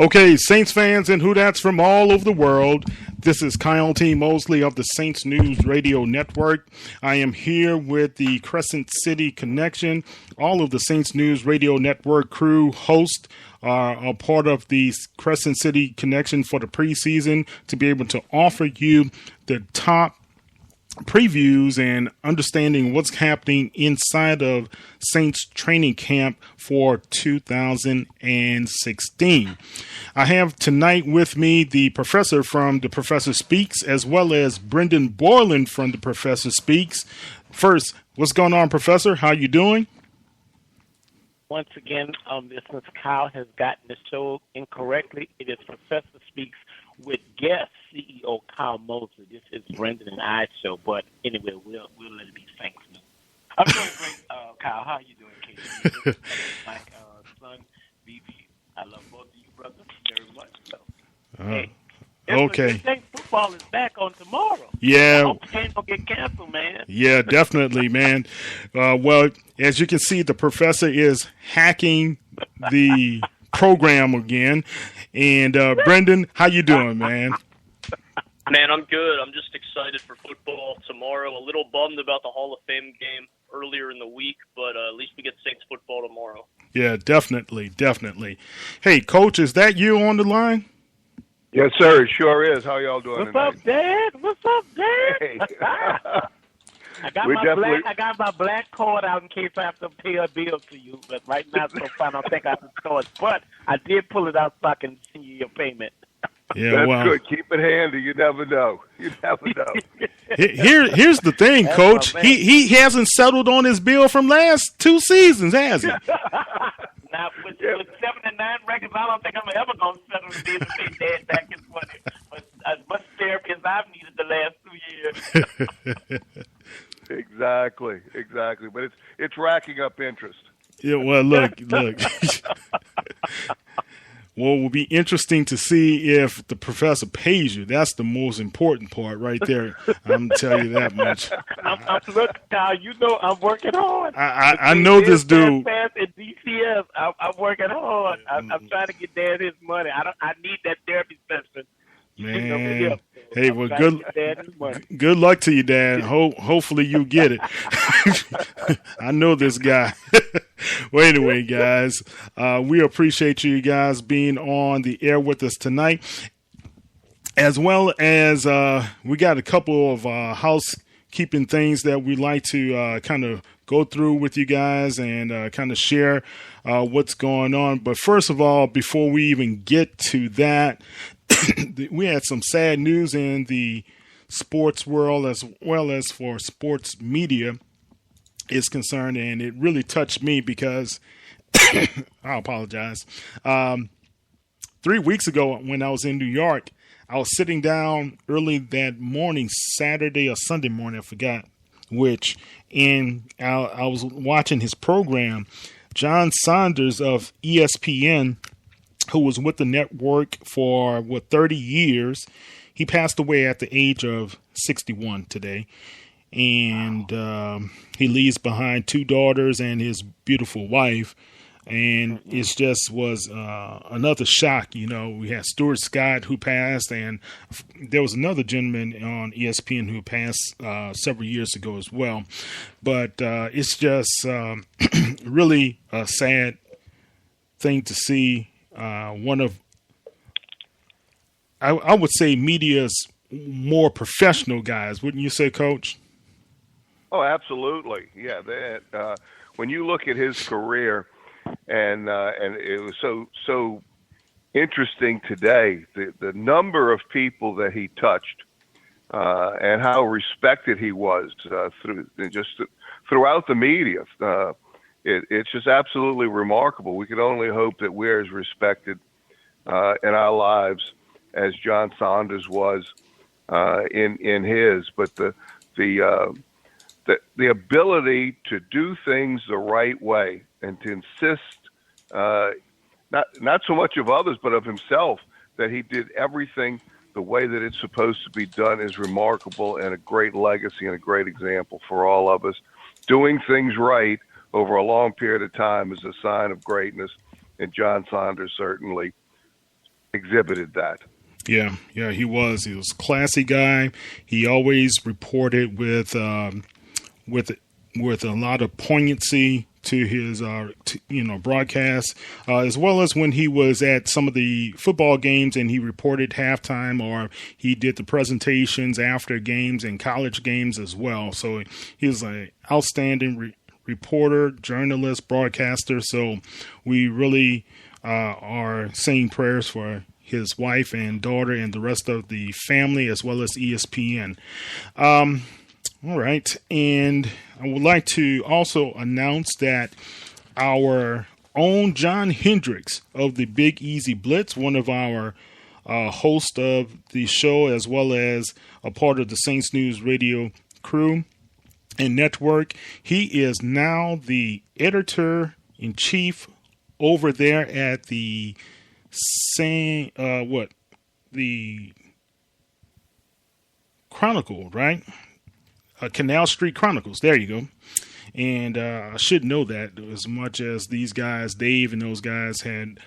Okay, Saints fans and who that's from all over the world. This is Kyle T. Mosley of the Saints News Radio Network. I am here with the Crescent City Connection. All of the Saints News Radio Network crew hosts are a part of the Crescent City Connection for the preseason to be able to offer you the top previews and understanding what's happening inside of Saints training camp for 2016. I have tonight with me the professor from The Professor Speaks, as well as Brendan Boylin from The Professor Speaks. First, what's going on, Professor? How you doing? Once again, since Kyle has gotten the show incorrectly, it is Professor Speaks with guest CEO Kyle Mosley. This is Brendan and I's show, but anyway, we'll let it be Saints News. I'm doing great, Kyle. How are you doing, Casey? My son, BB. I love both of you brothers very much. So, hey. Okay. Saints football is back on tomorrow. Yeah. I hope the game don't get canceled, man. Yeah, definitely, man. Well, as you can see, the professor is hacking the program again. And Brendan, how you doing, man? Man, I'm good. I'm just excited for football tomorrow. A little bummed about the Hall of Fame game earlier in the week, but at least we get Saints football tomorrow. Yeah, definitely. Hey, Coach, is that you on the line? Yes, sir. It sure is. How y'all doing tonight? What's up, Dad? Hey. I got my black card out in case I have to pay a bill to you, but right now so far I don't think I can store it. But I did pull it out so I can send you your payment. Yeah, that's good. Keep it handy. You never know. Here's the thing, Coach. He hasn't settled on his bill from last 2 seasons, has he? Now, with 79 records, I don't think I'm ever going to settle the bill to pay Dad back his money. But as much therapy as I've needed the last 2 years. Exactly. But it's racking up interest. Yeah, well, look. Well, it will be interesting to see if the professor pays you. That's the most important part right there. I'm going to tell you that much. Look, Kyle, you know I'm working hard. I know this dude. At DCS, I'm working hard. I'm trying to get Dad his money. I need that therapy session. Man, hey, well, good luck to you, Dad. Hopefully you get it. I know this guy. Well, anyway, guys, we appreciate you guys being on the air with us tonight, as well as we got a couple of housekeeping things that we'd like to kind of go through with you guys and kind of share what's going on. But first of all, before we even get to that, we had some sad news in the sports world as well as for sports media is concerned, and it really touched me because I apologize. 3 weeks ago when I was in New York, I was sitting down early that morning, Saturday or Sunday morning, I forgot which, and I was watching his program. John Saunders of ESPN, who was with the network for 30 years. He passed away at the age of 61 today. And he leaves behind 2 daughters and his beautiful wife. And it just was another shock. You know, we had Stuart Scott who passed, and there was another gentleman on ESPN who passed several years ago as well. But it's just really a sad thing to see. One of, I would say, media's more professional guys, wouldn't you say, Coach? Oh, absolutely. Yeah, that when you look at his career, and it was so interesting today, the number of people that he touched, and how respected he was throughout the media. It's just absolutely remarkable. We could only hope that we're as respected in our lives as John Saunders was in his. But the ability to do things the right way and to insist, not so much of others, but of himself, that he did everything the way that it's supposed to be done is remarkable and a great legacy and a great example for all of us. Doing things right over a long period of time is a sign of greatness, and John Saunders certainly exhibited that. Yeah, he was. He was a classy guy. He always reported with a lot of poignancy to his broadcast, as well as when he was at some of the football games and he reported halftime, or he did the presentations after games and college games as well. So he was an outstanding reporter, journalist, broadcaster. So we really are saying prayers for his wife and daughter and the rest of the family, as well as ESPN. All right. And I would like to also announce that our own John Hendrix of the Big Easy Blitz, one of our hosts of the show, as well as a part of the Saints News Radio crew and network, he is now the editor-in-chief over there at the the Chronicle, right? Canal Street Chronicles. There you go. And I should know that, as much as these guys, Dave and those guys, had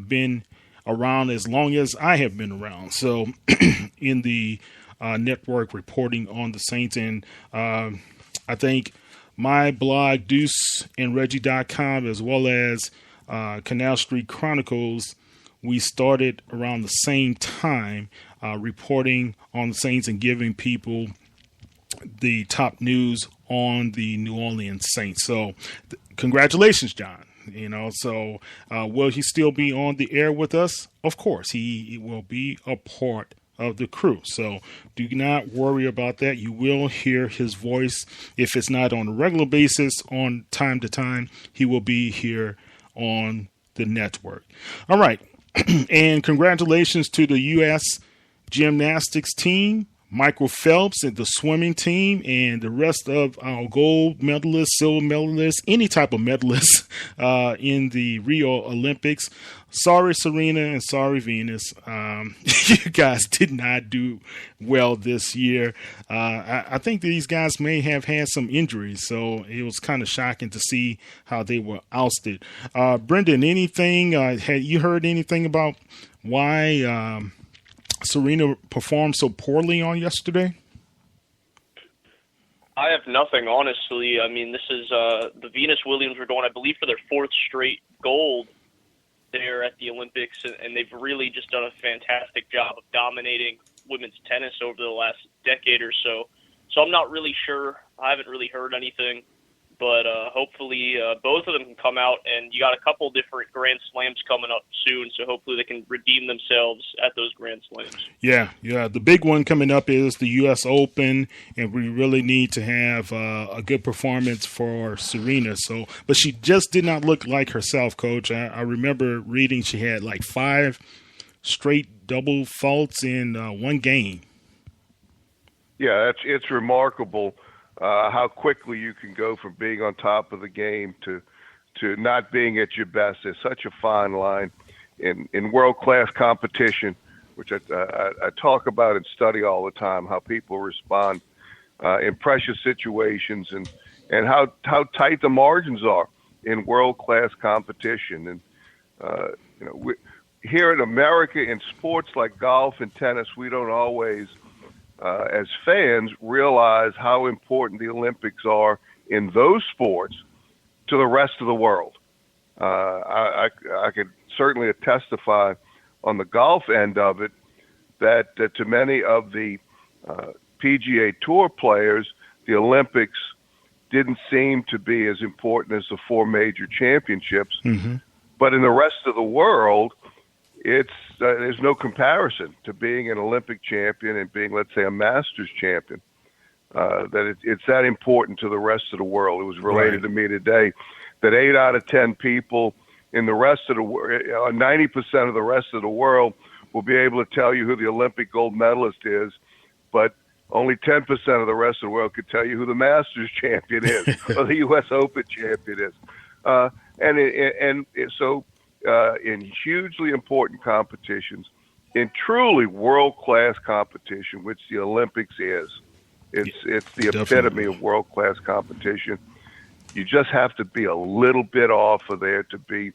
been around as long as I have been around. So in the network reporting on the Saints. And I think my blog, DeuceandReggie.com, as well as Canal Street Chronicles, we started around the same time reporting on the Saints and giving people the top news on the New Orleans Saints. So congratulations, John. So will he still be on the air with us? Of course, he will be a part of the crew. So do not worry about that. You will hear his voice. If it's not on a regular basis, on time to time, he will be here on the network. All right. And congratulations to the U.S. gymnastics team, Michael Phelps and the swimming team, and the rest of our gold medalists, silver medalists, any type of medalists in the Rio Olympics. Sorry, Serena, and sorry, Venus. You guys did not do well this year. I think these guys may have had some injuries, so it was kind of shocking to see how they were ousted. Brendan, anything? Had you heard anything about why Serena performed so poorly on yesterday? I have nothing, honestly. I mean, this is the Venus Williams were going, I believe, for their fourth straight gold there at the Olympics, and they've really just done a fantastic job of dominating women's tennis over the last decade or so. So I'm not really sure. I haven't really heard anything, but hopefully both of them can come out, and you got a couple different Grand Slams coming up soon, so hopefully they can redeem themselves at those Grand Slams. Yeah. The big one coming up is the U.S. Open, and we really need to have a good performance for Serena. But she just did not look like herself, Coach. I remember reading she had like 5 straight double faults in one game. Yeah, it's remarkable. How quickly you can go from being on top of the game to not being at your best. It's such a fine line in world-class competition, which I talk about and study all the time, how people respond in pressure situations and how tight the margins are in world-class competition. And, here in America, in sports like golf and tennis, we don't always as fans, realize how important the Olympics are in those sports to the rest of the world. I could certainly testify on the golf end of it that to many of the PGA Tour players, the Olympics didn't seem to be as important as the 4 major championships. Mm-hmm. But in the rest of the world, there's no comparison to being an Olympic champion and being, let's say, a Masters champion. That it's that important to the rest of the world. It was related to me today that 8 out of 10 people in the rest of the world, 90% of the rest of the world, will be able to tell you who the Olympic gold medalist is, but only 10% of the rest of the world could tell you who the Masters champion is or the U.S. Open champion is. So in hugely important competitions, in truly world-class competition, which the Olympics is, it's the epitome of world-class competition. You just have to be a little bit off of there to be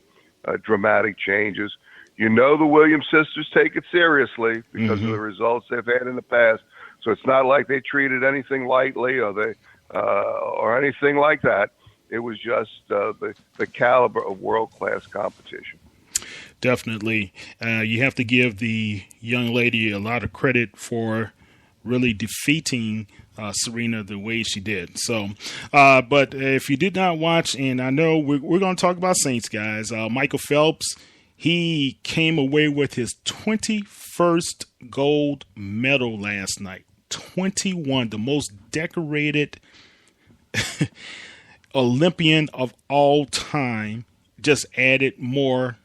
dramatic changes. You know the Williams sisters take it seriously because of the results they've had in the past. So it's not like they treated anything lightly or anything like that. It was just the caliber of world-class competition. Definitely. You have to give the young lady a lot of credit for really defeating Serena the way she did. So, but if you did not watch, and I know we're going to talk about Saints, guys, Michael Phelps, he came away with his 21st gold medal last night. 21, the most decorated Olympian of all time, just added more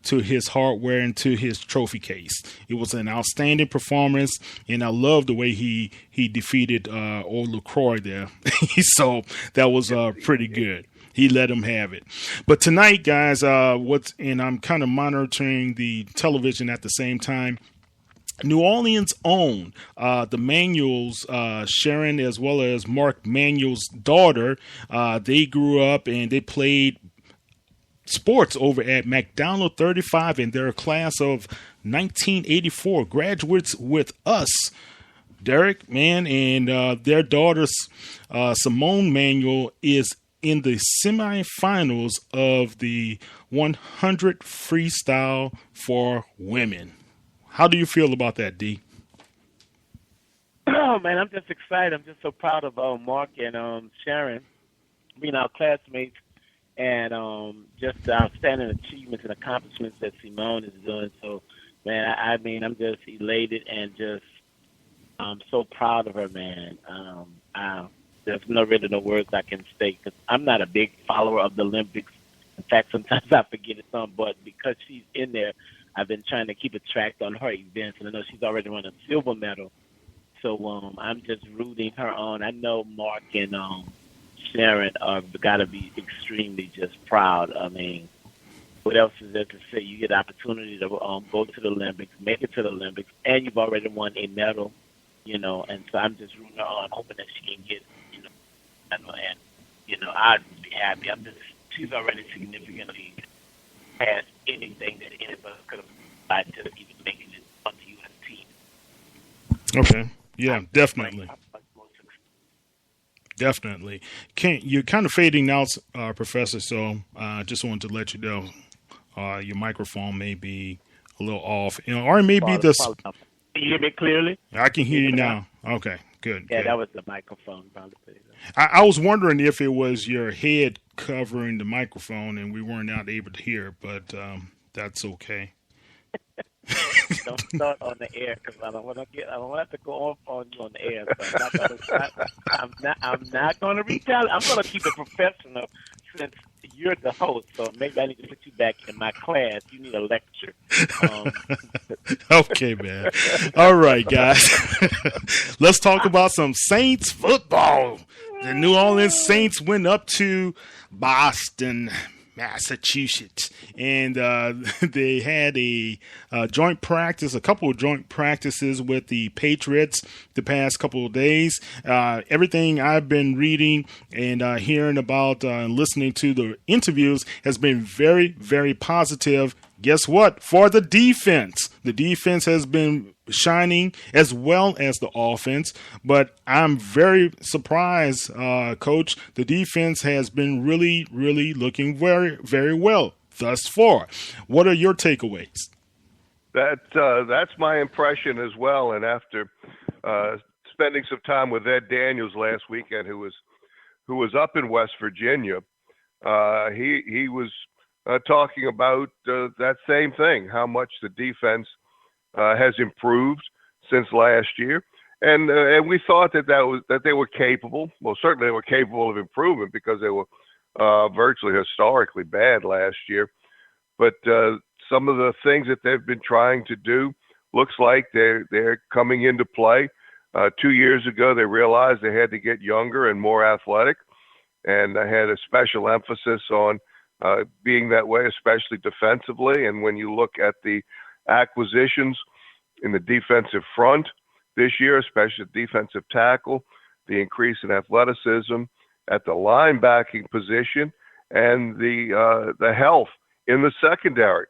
to his hardware and to his trophy case. It was an outstanding performance, and I love the way he defeated old LaCroix there. So that was pretty good. He let him have it. But tonight, guys, and I'm kind of monitoring the television at the same time. New Orleans' own, the Manuels, Sharon as well as Mark Manuel's daughter, they grew up and they played sports over at McDonald 35, and they're a class of 1984, graduates with us, Derek, man, and their daughter, Simone Manuel, is in the semifinals of the 100 freestyle for women. How do you feel about that, D? Oh, man, I'm just excited. I'm just so proud of Mark and Sharon being our classmates, and just the outstanding achievements and accomplishments that Simone is doing. So, man, I'm just elated and just so proud of her, man. There's really no words I can say, because I'm not a big follower of the Olympics. In fact, sometimes I forget it's on, but because she's in there, I've been trying to keep a track on her events, and I know she's already won a silver medal. So I'm just rooting her on. I know Mark and Sharon are got to be extremely just proud. I mean, what else is there to say? You get the opportunity to go to the Olympics, make it to the Olympics, and you've already won a medal, and so I'm just rooting her on, hoping that she can get, medal, and, I'd be happy. She's already significantly past anything that any of us could have tried to even make it on the U.S. team. Okay. Yeah, definitely. Definitely. You're kind of fading out, Professor, so I just wanted to let you know your microphone may be a little off. Or it may be the... Can you hear me clearly? I can hear you now. Okay, good. Yeah, good. That was the microphone. I was wondering if it was your head covering the microphone and we weren't out able to hear, but that's okay. Don't start on the air, because I don't want to go off on you on the air. So I'm not going to retaliate. I'm going to keep it professional since you're the host. So maybe I need to put you back in my class. You need a lecture. Okay, man. All right, guys. Let's talk about some Saints football. The New Orleans Saints went up to Boston, Massachusetts, and they had a couple of joint practices with the Patriots the past couple of days. Everything I've been reading and hearing about and listening to the interviews has been very, very positive. Guess what? For the defense. The defense has been shining as well as the offense, but I'm very surprised, Coach. The defense has been really, really looking very, very well thus far. What are your takeaways? That's my impression as well. And after spending some time with Ed Daniels last weekend, who was up in West Virginia, he was talking about that same thing, how much the defense has improved since last year, and we thought that they were capable. Well, certainly they were capable of improvement because they were virtually historically bad last year. But some of the things that they've been trying to do looks like they're coming into play. 2 years ago, they realized they had to get younger and more athletic, and they had a special emphasis on being that way, especially defensively. And when you look at the acquisitions in the defensive front this year, especially the defensive tackle, the increase in athleticism at the linebacking position, and the health in the secondary.